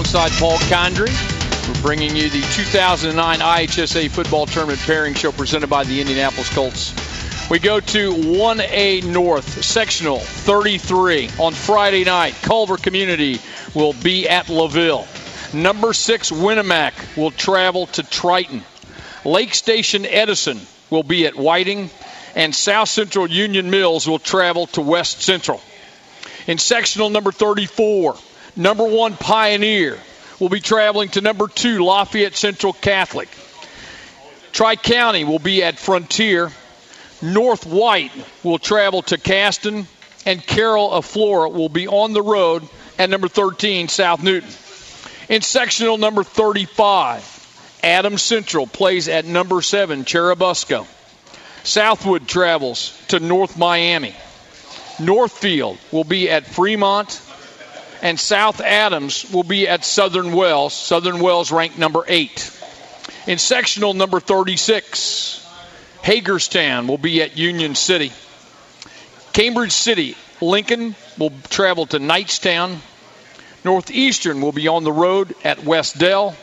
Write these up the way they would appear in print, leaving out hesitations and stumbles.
alongside Paul Condry. We're bringing you the 2009 IHSAA Football Tournament Pairing Show presented by the Indianapolis Colts. We go to 1A North, Sectional 33. On Friday night, Culver Community will be at Lovell. Number 6, Winnemac will travel to Triton. Lake Station Edison will be at Whiting. And South Central Union Mills will travel to West Central. In sectional number 34, number 1 Pioneer will be traveling to number 2 Lafayette Central Catholic. Tri-County will be at Frontier. North White will travel to Caston. And Carroll of Flora will be on the road at number 13 South Newton. In sectional number 35, Adams Central plays at number 7 Cherubusco. Southwood travels to North Miami. Northfield will be at Fremont. And South Adams will be at Southern Wells. Southern Wells ranked number 8. In sectional number 36, Hagerstown will be at Union City. Cambridge City, Lincoln will travel to Knightstown. Northeastern will be on the road at West Dell.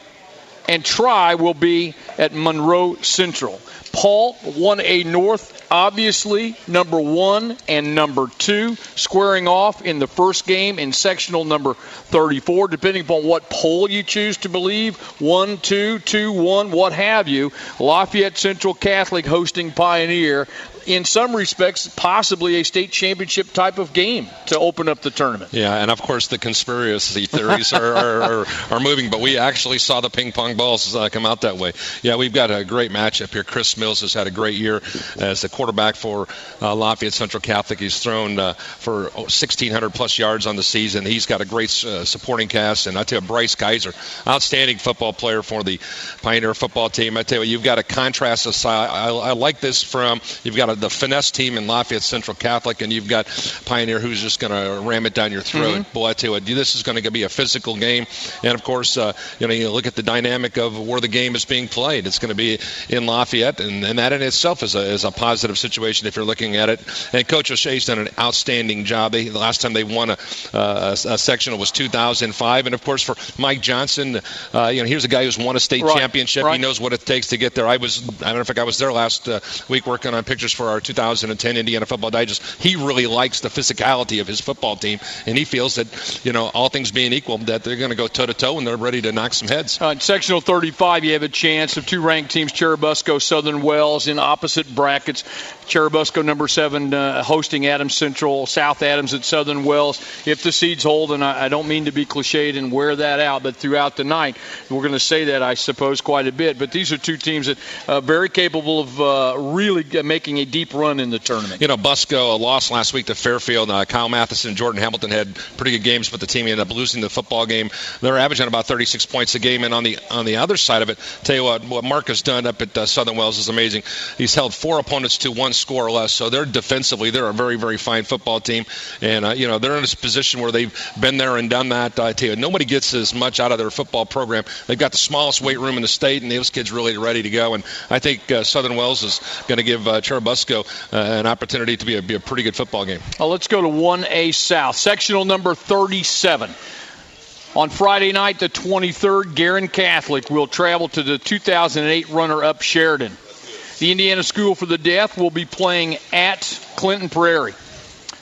And Tri will be at Monroe Central. Paul, 1A North, obviously number 1 and number 2, squaring off in the first game in sectional number 34, depending upon what poll you choose to believe, 1, 2, 2, 1, what have you. Lafayette Central Catholic hosting Pioneer. In some respects, possibly a state championship type of game to open up the tournament. Yeah, and of course the conspiracy theories are moving, but we actually saw the ping pong balls come out that way. Yeah, we've got a great matchup here. Chris Mills has had a great year as the quarterback for Lafayette Central Catholic. He's thrown for 1,600-plus yards on the season. He's got a great supporting cast, and I tell you, Bryce Kaiser, outstanding football player for the Pioneer football team. I tell you, you've got a contrast of style. I like this from, you've got the finesse team in Lafayette Central Catholic, and you've got Pioneer who's just going to ram it down your throat. Mm-hmm. Boy, I tell you what, this is going to be a physical game. And, of course, you look at the dynamic of where the game is being played. It's going to be in Lafayette, and that in itself is a positive situation if you're looking at it. And Coach O'Shea's done an outstanding job. The last time they won a sectional was 2005. And, of course, for Mike Johnson, here's a guy who's won a state championship. Right. He knows what it takes to get there. I don't know if I was there last week working on pictures for our 2010 Indiana Football Digest. He really likes the physicality of his football team, and he feels that, all things being equal, that they're going to go toe-to-toe and they're ready to knock some heads. In sectional 35, you have a chance of 2 ranked teams, Cherubusco, Southern Wells, in opposite brackets. Cherubusco, number 7, hosting Adams Central, South Adams at Southern Wells. If the seeds hold, and I don't mean to be cliched and wear that out, but throughout the night, we're going to say that, I suppose, quite a bit. But these are 2 teams that are very capable of really making a deep run in the tournament. Busco lost last week to Fairfield. Kyle Matheson and Jordan Hamilton had pretty good games, but the team ended up losing the football game. They're averaging about 36 points a game. And on the other side of it, tell you what Mark has done up at Southern Wells is amazing. He's held 4 opponents to 1 score or less. So they're a very, very fine football team. And, they're in a position where they've been there and done that. I tell you, nobody gets as much out of their football program. They've got the smallest weight room in the state, and those kids really ready to go. And I think Southern Wells is going to give Cherubusco an opportunity to be a pretty good football game. Well, let's go to 1A South, sectional number 37. On Friday night, the 23rd, Guerin Catholic will travel to the 2008 runner-up Sheridan. The Indiana School for the Deaf will be playing at Clinton Prairie.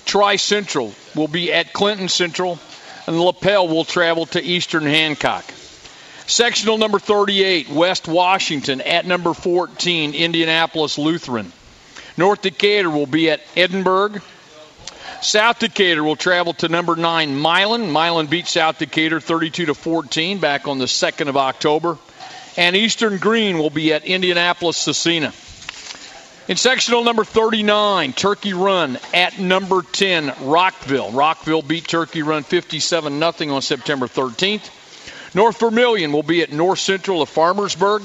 Tri-Central will be at Clinton Central, and LaPel will travel to Eastern Hancock. Sectional number 38, West Washington at number 14, Indianapolis Lutheran. North Decatur will be at Edinburgh. South Decatur will travel to number 9, Milan. Milan beat South Decatur 32-14 back on the 2nd of October. And Eastern Green will be at Indianapolis Cecina. In sectional number 39, Turkey Run at number 10, Rockville. Rockville beat Turkey Run 57-0 on September 13th. North Vermilion will be at North Central of Farmersburg.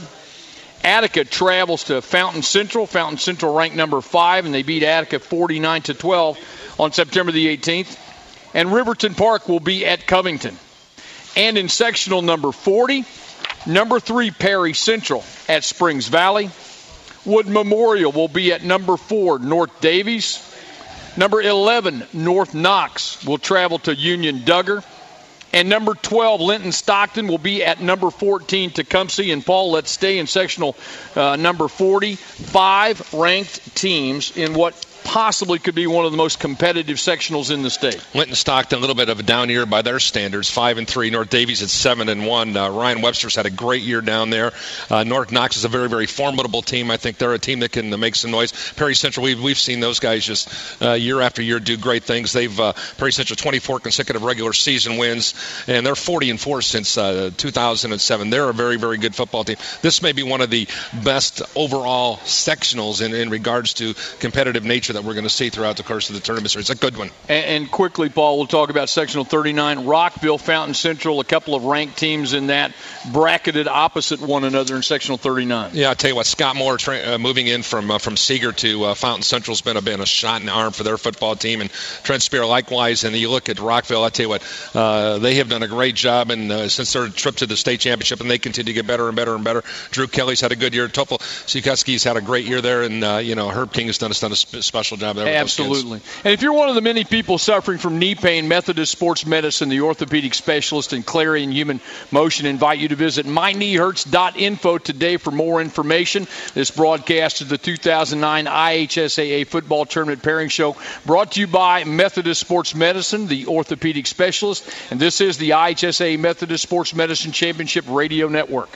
Attica travels to Fountain Central. Fountain Central ranked number 5, and they beat Attica 49-12 on September the 18th. And Riverton Park will be at Covington. And in sectional number 40, number 3, Perry Central at Springs Valley. Wood Memorial will be at number 4, North Davies. Number 11, North Knox will travel to Union Duggar. And number 12, Linton Stockton, will be at number 14, Tecumseh. And, Paul, let's stay in sectional number 40. 5 ranked teams in what possibly could be one of the most competitive sectionals in the state. Linton Stockton, a little bit of a down year by their standards, 5-3. North Davies at 7-1. Ryan Webster's had a great year down there. North Knox is a very, very formidable team. I think they're a team that can make some noise. Perry Central, we've seen those guys just year after year do great things. They've Perry Central 24 consecutive regular season wins, and they're 40-4 since 2007. They're a very, very good football team. This may be one of the best overall sectionals in regards to competitive nature that we're going to see throughout the course of the tournament. So it's a good one. And quickly, Paul, we'll talk about sectional 39. Rockville, Fountain Central, a couple of ranked teams in that, bracketed opposite one another in sectional 39. Yeah, I'll tell you what, Scott Moore moving in from Seeger to Fountain Central has been a shot in the arm for their football team, and Trent Spear likewise. And you look at Rockville, I'll tell you what, they have done a great job and since their trip to the state championship, and they continue to get better and better and better. Drew Kelly's had a good year. Topol Sikoski's had a great year there, and Herb King has done a special job there. Absolutely. And if you're one of the many people suffering from knee pain, Methodist Sports Medicine, the orthopedic specialist in Clarion Human Motion, invite you to visit mykneehurts.info today for more information. This broadcast of the 2009 IHSAA Football Tournament Pairing Show brought to you by Methodist Sports Medicine, the orthopedic specialist. And this is the IHSAA Methodist Sports Medicine Championship Radio Network.